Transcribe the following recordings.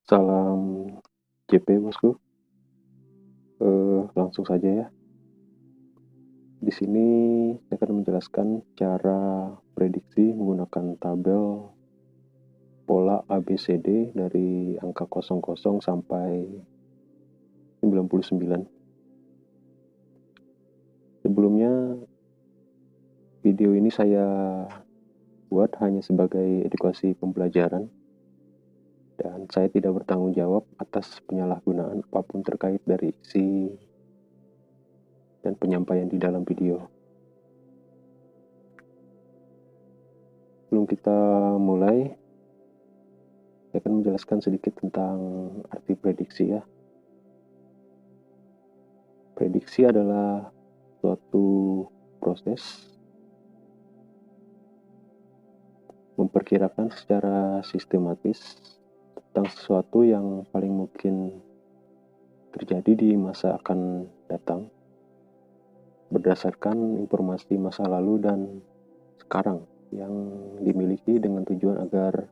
Salam JP bosku. Langsung saja ya. Di sini saya akan menjelaskan cara prediksi menggunakan tabel pola ABCD dari angka 00 sampai 99. Sebelumnya video ini saya buat hanya sebagai edukasi pembelajaran dan saya tidak bertanggung jawab atas penyalahgunaan apapun terkait dari isi dan penyampaian di dalam video. Sebelum kita mulai, saya akan menjelaskan sedikit tentang arti prediksi ya. Prediksi adalah suatu proses memperkirakan secara sistematis tentang sesuatu yang paling mungkin terjadi di masa akan datang berdasarkan informasi masa lalu dan sekarang yang dimiliki dengan tujuan agar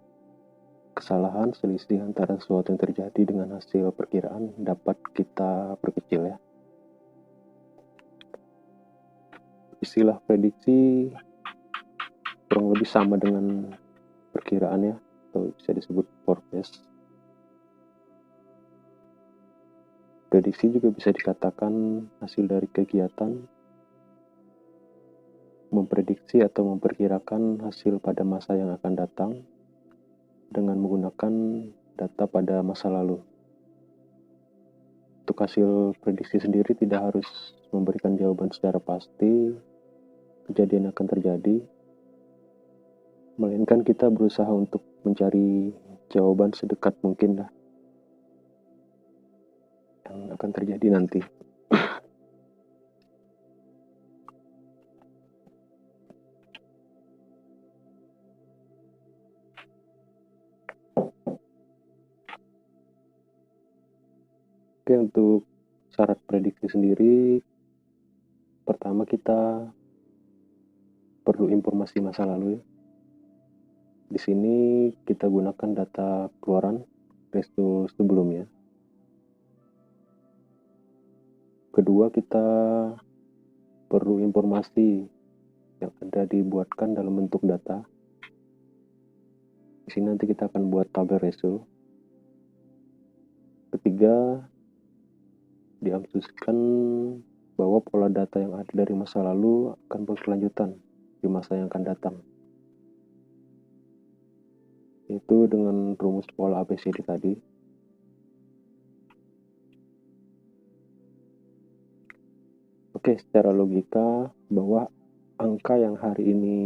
kesalahan selisih antara sesuatu yang terjadi dengan hasil perkiraan dapat kita perkecil ya. Istilah prediksi kurang lebih sama dengan perkiraan ya, atau bisa disebut forecast. Prediksi juga bisa dikatakan hasil dari kegiatan memprediksi atau memperkirakan hasil pada masa yang akan datang dengan menggunakan data pada masa lalu. Untuk hasil prediksi sendiri tidak harus memberikan jawaban secara pasti kejadian akan terjadi, melainkan kita berusaha untuk mencari jawaban sedekat mungkin lah yang akan terjadi nanti. Oke, untuk syarat prediksi sendiri, pertama kita perlu informasi masa lalu. Di sini kita gunakan data keluaran restu sebelumnya. Kedua, kita perlu informasi yang ada dibuatkan dalam bentuk data. Di sini nanti kita akan buat tabel restu. Ketiga, diasumsikan bahwa pola data yang ada dari masa lalu akan berkelanjutan di masa yang akan datang, itu dengan rumus pola ABCD tadi. Oke, secara logika bahwa angka yang hari ini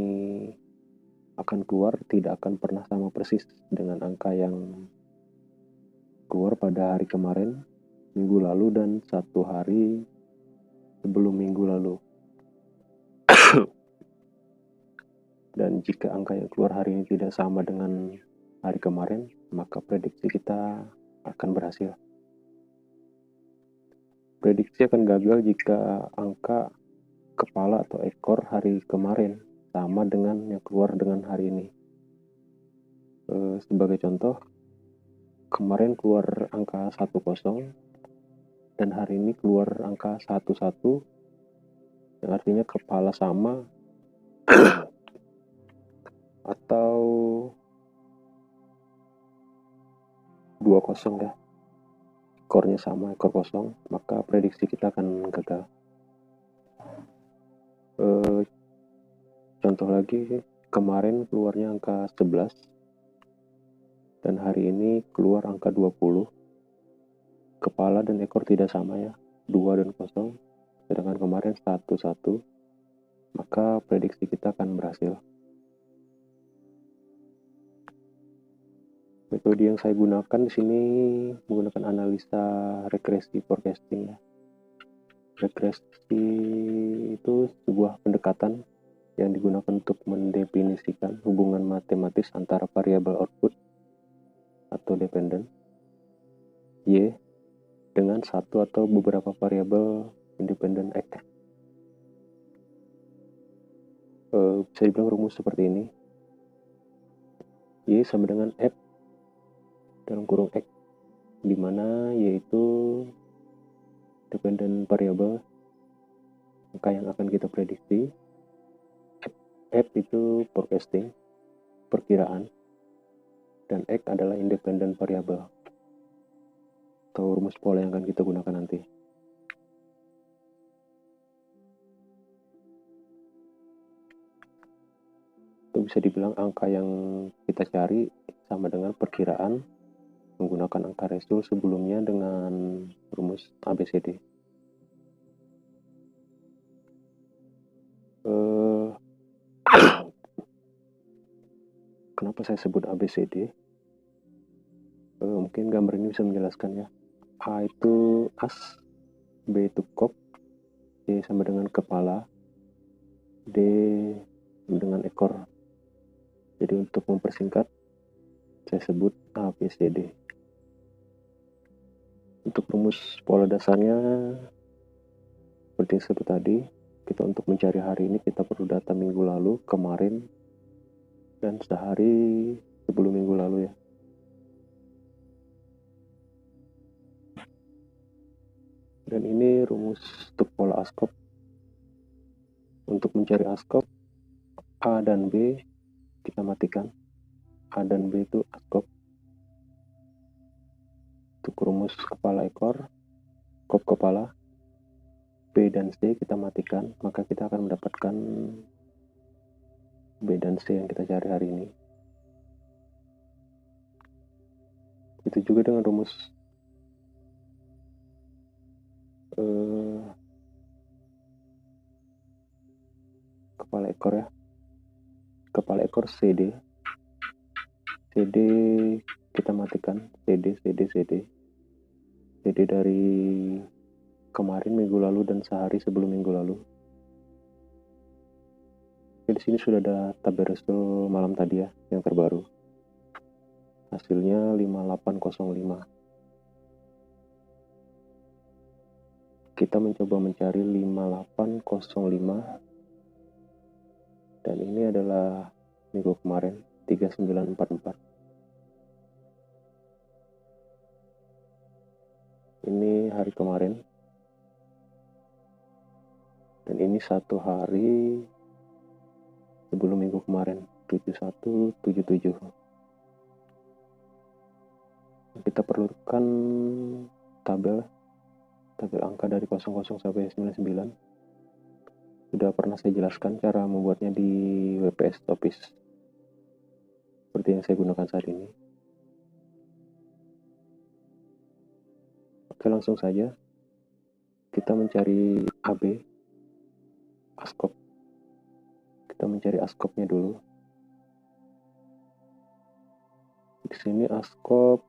akan keluar tidak akan pernah sama persis dengan angka yang keluar pada hari kemarin, minggu lalu, dan 1 hari sebelum minggu lalu. Dan jika angka yang keluar hari ini tidak sama dengan hari kemarin, maka prediksi kita akan berhasil. Prediksi akan gagal jika angka kepala atau ekor hari kemarin sama dengan yang keluar dengan hari ini. Sebagai contoh, kemarin keluar angka 10 dan hari ini keluar angka 11, yang artinya kepala sama atau 20 ya, ekornya sama, ekor kosong, maka prediksi kita akan gagal. Contoh lagi, kemarin keluarnya angka 11 dan hari ini keluar angka 20. Kepala dan ekor tidak sama ya, 2 dan 0, sedangkan kemarin 11, maka prediksi kita akan berhasil. Metode yang saya gunakan di sini menggunakan analisa regresi forecasting ya. Regresi itu sebuah pendekatan yang digunakan untuk mendefinisikan hubungan matematis antara variabel output atau dependent Y dengan satu atau beberapa variabel independent X. Bisa dibilang rumus seperti ini. Y sama dengan F dalam kurung X di mana yaitu dependent variable, angka yang akan kita prediksi. F itu forecasting, perkiraan, dan X adalah independent variable atau rumus pola yang akan kita gunakan nanti. Itu bisa dibilang angka yang kita cari sama dengan perkiraan menggunakan angka ratio sebelumnya dengan rumus ABCD. Kenapa saya sebut ABCD? Mungkin gambar ini bisa menjelaskan ya. A itu as, B itu kop, C sama dengan kepala, D dengan ekor. Jadi untuk mempersingkat, saya sebut ABCD. Untuk rumus pola dasarnya, seperti yang sebut tadi, kita untuk mencari hari ini kita perlu data minggu lalu, kemarin, dan sehari sebelum minggu lalu ya. Dan ini rumus untuk pola ASCOP. Untuk mencari ASCOP, A dan B kita matikan. A dan B itu ASCOP. Untuk rumus kepala ekor, kop kepala, B dan C kita matikan, maka kita akan mendapatkan B dan C yang kita cari hari ini. Itu juga dengan rumus kepala ekor ya. Kepala ekor CD. CD kita matikan, CD dari kemarin, minggu lalu, dan sehari sebelum minggu lalu. Di sini sudah ada tabel result malam tadi ya, yang terbaru. Hasilnya 5805. Kita mencoba mencari 5805. Dan ini adalah minggu kemarin, 3944. Ini hari kemarin. Dan ini satu hari sebelum minggu kemarin, 7177. Kita perlukan tabel angka dari 00 sampai 99. Sudah pernah saya jelaskan cara membuatnya di WPS Office seperti yang saya gunakan saat ini. Oke, langsung saja kita mencari AB ASCOP. Kita mencari ASCOP-nya dulu. Di sini ASCOP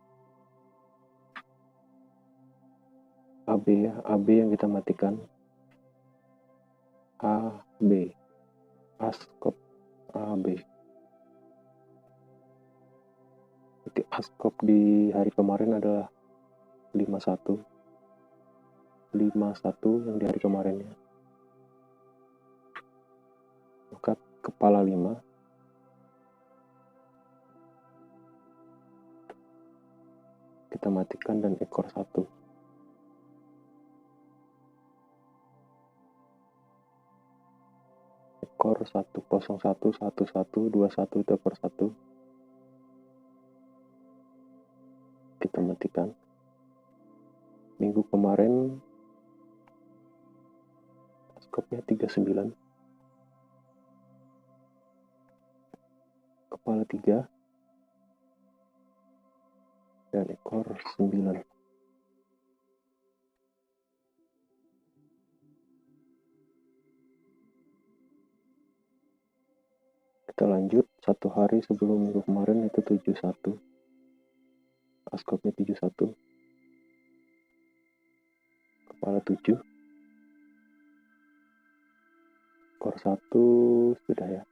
AB ya, AB yang kita matikan. AB ASCOP AB. Jadi ASCOP di hari kemarin adalah 51 yang di hari kemarin ya. Maka kepala 5 kita matikan dan ekor 1. Ekor 1011121 itu ekor 1. Kita matikan. Minggu kemarin ASCOP-nya 39. Kepala 3 dan ekor 9. Kita lanjut, satu hari sebelum minggu kemarin itu 71. ASCOP-nya 71. Kepala 7. Ekor 1 sudah ya.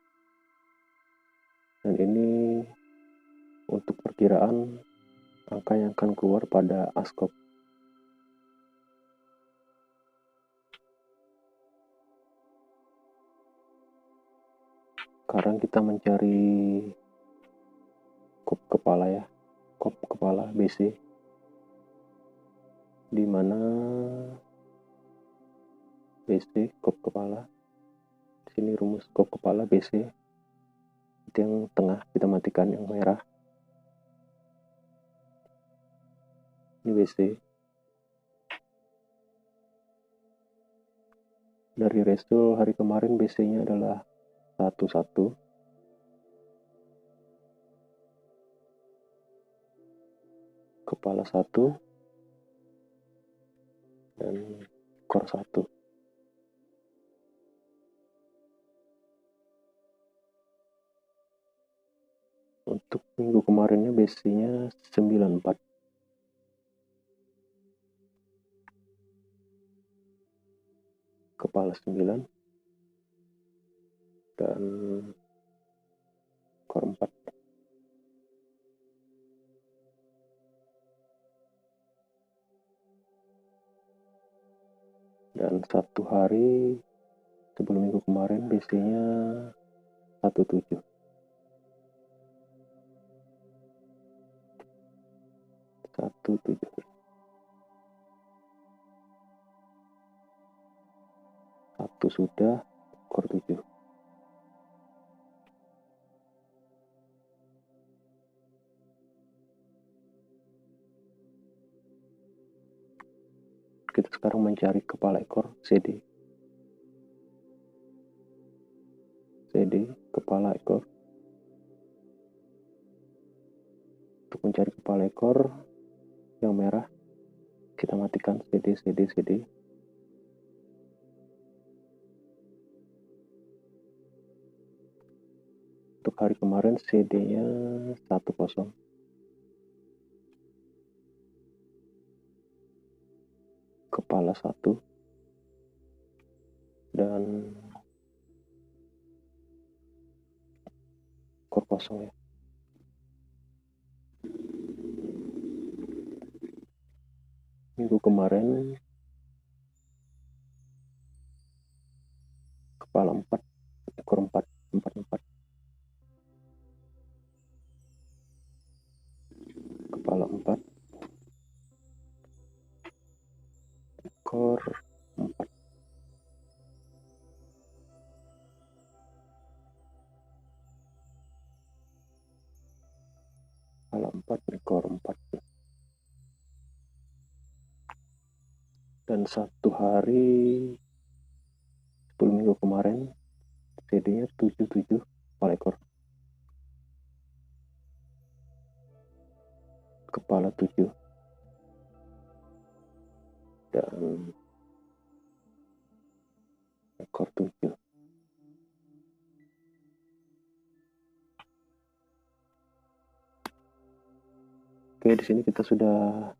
Dan ini untuk perkiraan angka yang akan keluar pada ASCOP. Sekarang kita mencari kop kepala ya, kop kepala BC. di mana BC kop kepala, di sini rumus kop kepala BC, itu yang tengah kita matikan, yang merah ini BC. Dari resul hari kemarin BC nya adalah 11, kepala 1 dan core 1. Untuk minggu kemarinnya BC-nya 94. Kepala 9 dan core 4. Dan satu hari sebelum minggu kemarin BC-nya 17. Satu sudah, core 7. Kita sekarang mencari kepala ekor CD. Kepala ekor. Untuk mencari kepala ekor yang merah, kita matikan CD. Untuk hari kemarin CD-nya 10. Kepala 1 dan core kosong ya. Minggu kemarin kepala 4, ekor 4. Kepala 4, ekor 4. Kepala 4, ekor 4. Dan satu hari sebelum minggu kemarin CD-nya 77, kepala ekor. Kepala 7 dan ekor 7. Oke, di sini kita sudah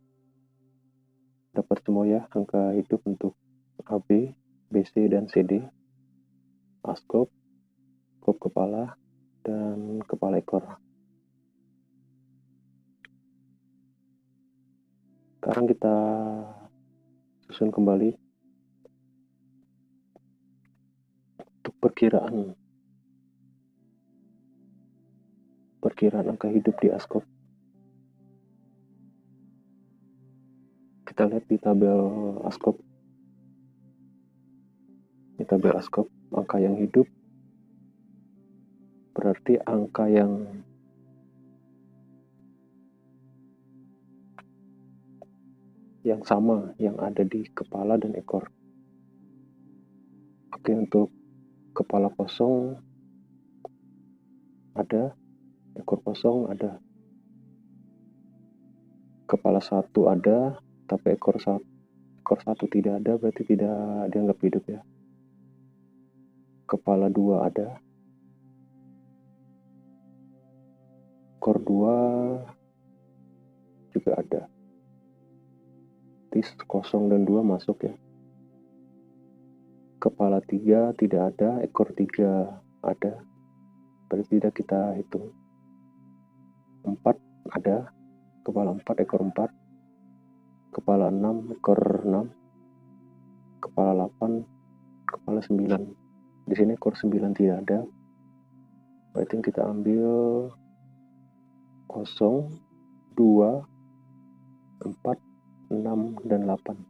dapat semua ya angka hidup untuk AB, BC dan CD, askop, kop kepala, dan kepala ekor. Sekarang kita susun kembali untuk perkiraan angka hidup di askop. Kita lihat di tabel askop. Di tabel askop, angka yang hidup berarti angka yang sama yang ada di kepala dan ekor. Oke, untuk kepala kosong ada, ekor kosong ada. Kepala 1 ada, tapi ekor 1 tidak ada, berarti tidak dianggap hidup ya. Kepala 2 ada, ekor 2 juga ada. Tis kosong dan 2 masuk ya. Kepala 3 tidak ada, ekor 3 ada, berarti tidak kita hitung. 4 ada, kepala 4, ekor 4. Kepala 6, ekor 6. Kepala 8, kepala 9. Di sini ekor 9 tidak ada, berarti kita ambil 0, 2, 4, 6, dan 8.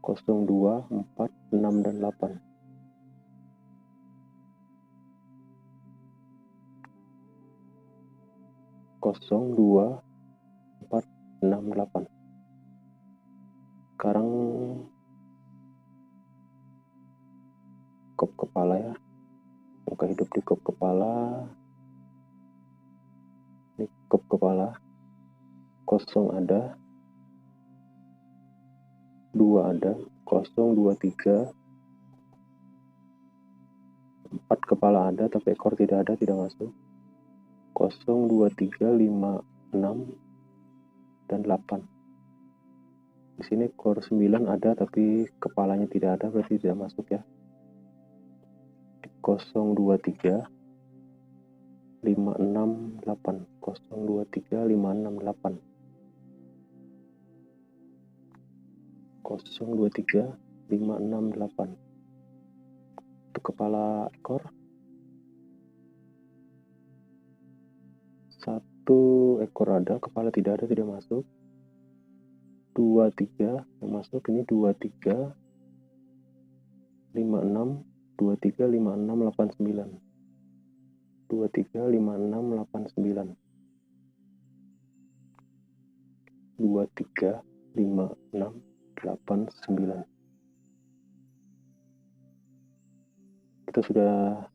0, 2, 4, 6, dan 8. Kosong, 2, 4, 6, 8. Sekarang kop kepala ya. Angka hidup di kop kepala. Ini kop kepala. 0 ada. 2 ada. 0, 2, 3. 4 kepala ada, tapi ekor tidak ada, tidak masuk. 0, 2, 3, 5, 6, dan 8. Di sini ekor 9 ada, tapi kepalanya tidak ada, berarti tidak masuk ya. 0, 2, 3, 5, 6, 8. 0, 2, 3, 5, 6, 8. 0, 2, 3, 5, 6, 8. Untuk kepala ekor. 1 ekor ada, kepala tidak ada, tidak masuk. 2, 3 yang masuk. Ini 2, 3, 5, 6, 2, 3, 5, 6, 8, 9. 2, 3, 5, 6, 8, 9. 2, 3, 5, 6, 8, 9. Kita sudah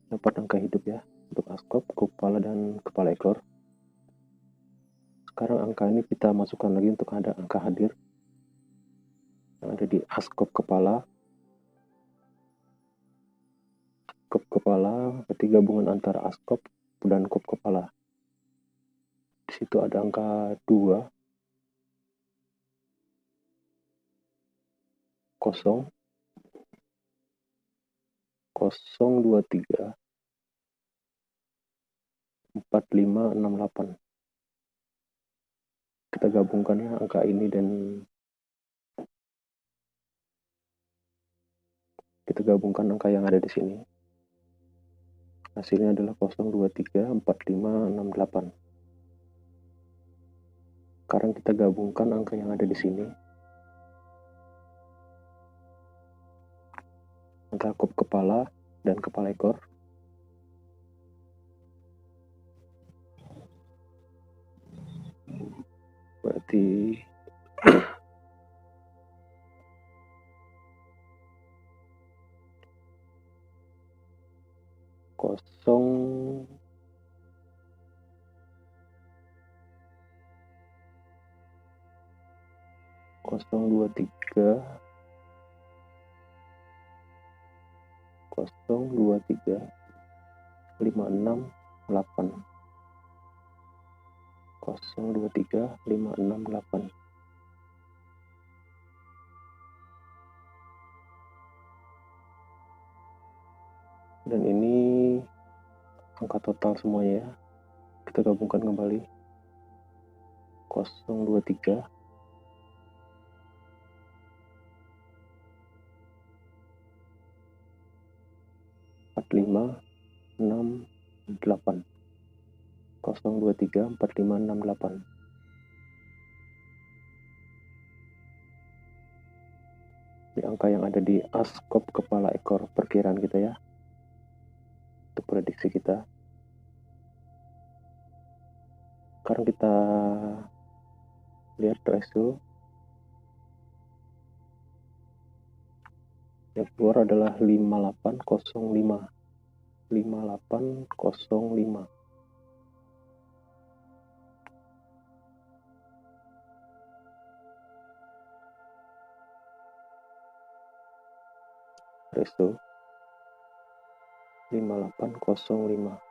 dapat angka hidup ya untuk askop, kepala, dan kepala ekor. Sekarang angka ini kita masukkan lagi untuk ada angka hadir yang ada di askop kepala. Kop kepala berarti gabungan antara askop dan kop kepala. Di situ ada angka 2, 0, 0, 2, 3, 4, 5, 6, 8. Kita gabungkan ya angka ini dan kita gabungkan angka yang ada di sini. Hasilnya adalah 0, 2, 3, 4, 5, 6, 8. Sekarang kita gabungkan angka yang ada di sini. Antara kop kepala dan kepala ekor. Berarti kosong, 2, 3, 0, 2, 3, 5, 6, 8. 0, 2, 3, 5, 6, 8. Dan ini angka total semuanya ya. Kita gabungkan kembali. 0, 2, 3, 4, 5, 6, 8. 0, 2, 3, 4, 5, 6, 8. Ini angka yang ada di askop kepala ekor perkiraan kita ya, untuk prediksi kita. Sekarang kita lihat rasio. Yang keluar adalah 5805. 5805. Rasio 5805.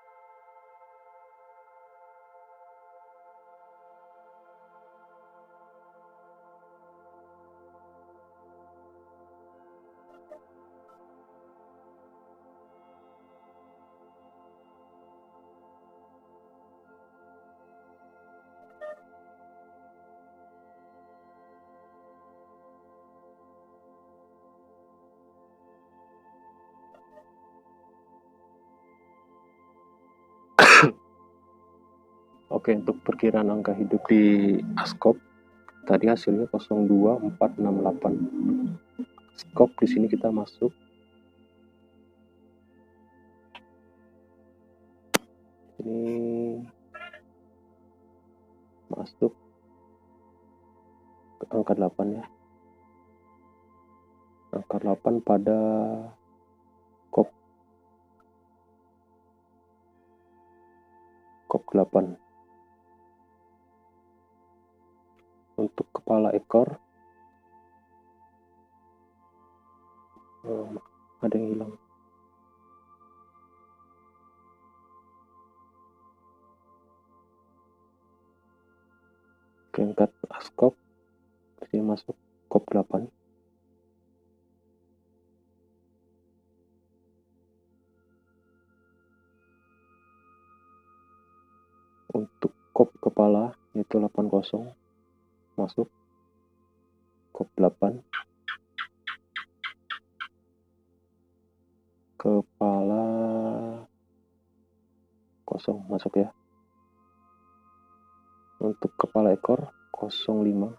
Oke, untuk perkiraan angka hidup di askop Tadi hasilnya 02468. Skop di sini kita masuk. Ini masuk ke angka 8 ya. Angka 8 pada kop 8. Untuk kepala ekor ada yang hilang. Angkat askop ini masuk kop 8. Untuk kop kepala yaitu 80 masuk kop 8. Kepala kosong masuk ya. Untuk kepala ekor 05.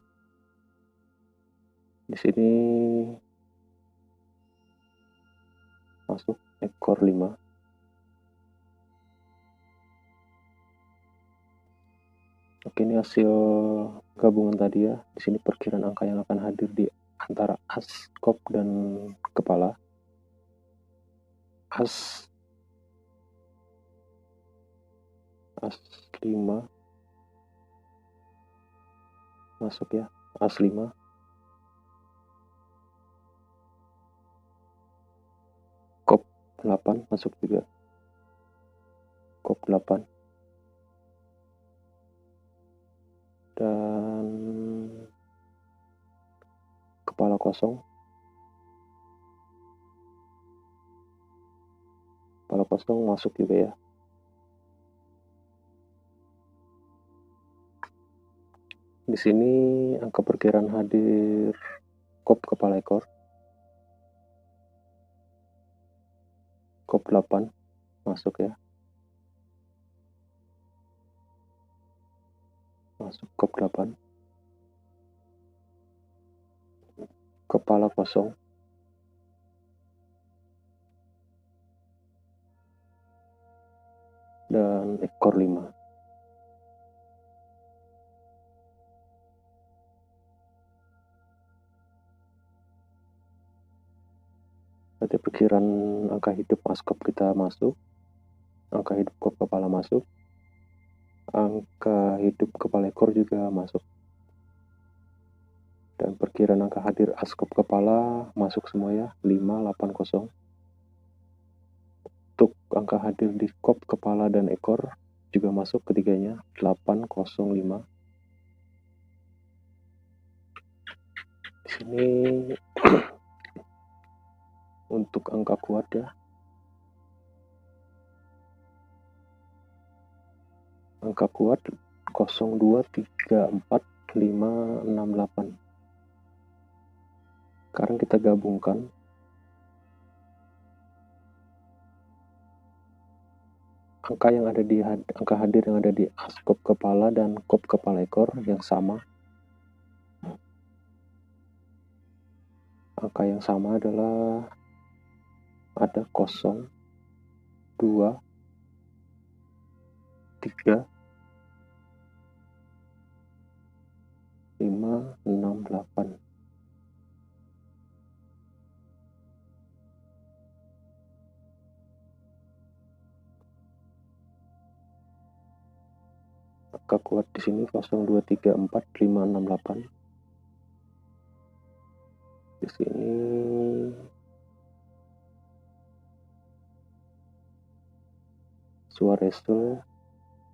Di sini masuk ekor 5. Oke, ini hasil gabungan tadi ya. Di sini perkiraan angka yang akan hadir di antara as, kop dan kepala. As 5 masuk ya, as 5. Kop 8 masuk juga. Kop 8. Dan kepala kosong. Kepala kosong masuk juga ya. Di sini angka perkiraan hadir kop kepala ekor. Kop 8 masuk ya. Masuk kop 8. Kepala kosong. Dan ekor 5. Berarti perkiraan angka hidup askop kita masuk. Angka hidup kop kepala masuk. Angka hidup kepala ekor juga masuk. Dan perkiraan angka hadir askop kepala masuk semua ya, 580. Untuk angka hadir di kop kepala dan ekor juga masuk ketiganya, 805. Di sini untuk angka kuat ya. Angka kuat 0234568. Sekarang kita gabungkan. Angka yang ada di angka hadir yang ada di askop kepala dan kop kepala ekor yang sama. Angka yang sama adalah ada 0, 2, 3, 5, 6, 8. Angka kuat di sini 0234568. Di sini Suarezzo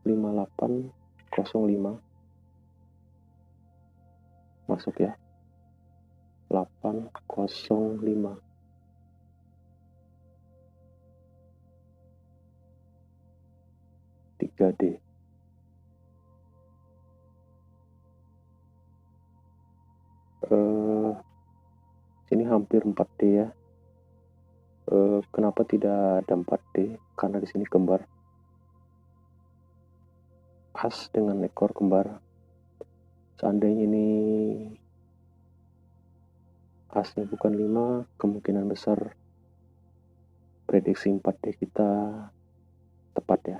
5805 masuk ya. 805. D. Ini hampir 4D ya. Kenapa tidak ada 4D? Karena di sini kembar. As dengan ekor kembar Seandainya ini asnya bukan 5, kemungkinan besar prediksi 4D kita tepat ya.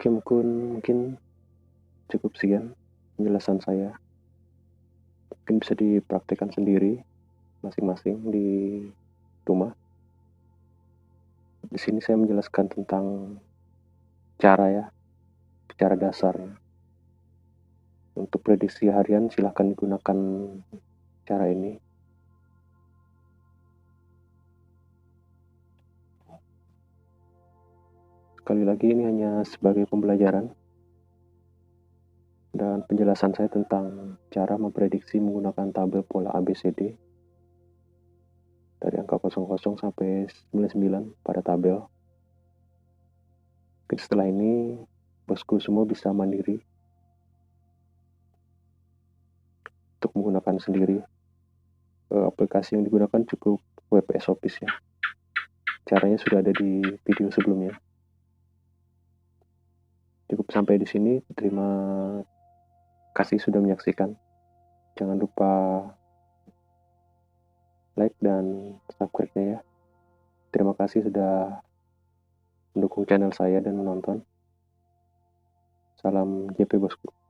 Oke, mungkin cukup sekian penjelasan saya. Mungkin bisa dipraktikkan sendiri masing-masing di rumah. Di sini saya menjelaskan tentang cara dasarnya. Untuk prediksi harian silahkan digunakan cara ini. Sekali lagi ini hanya sebagai pembelajaran dan penjelasan saya tentang cara memprediksi menggunakan tabel pola ABCD dari angka 00 sampai 99 pada tabel. Mungkin setelah ini bosku semua bisa mandiri untuk menggunakan sendiri. Aplikasi yang digunakan cukup WPS Office ya. Caranya sudah ada di video sebelumnya. Cukup sampai di sini. Terima kasih sudah menyaksikan. Jangan lupa like dan subscribe-nya ya. Terima kasih sudah mendukung channel saya dan menonton. Salam JP bosku.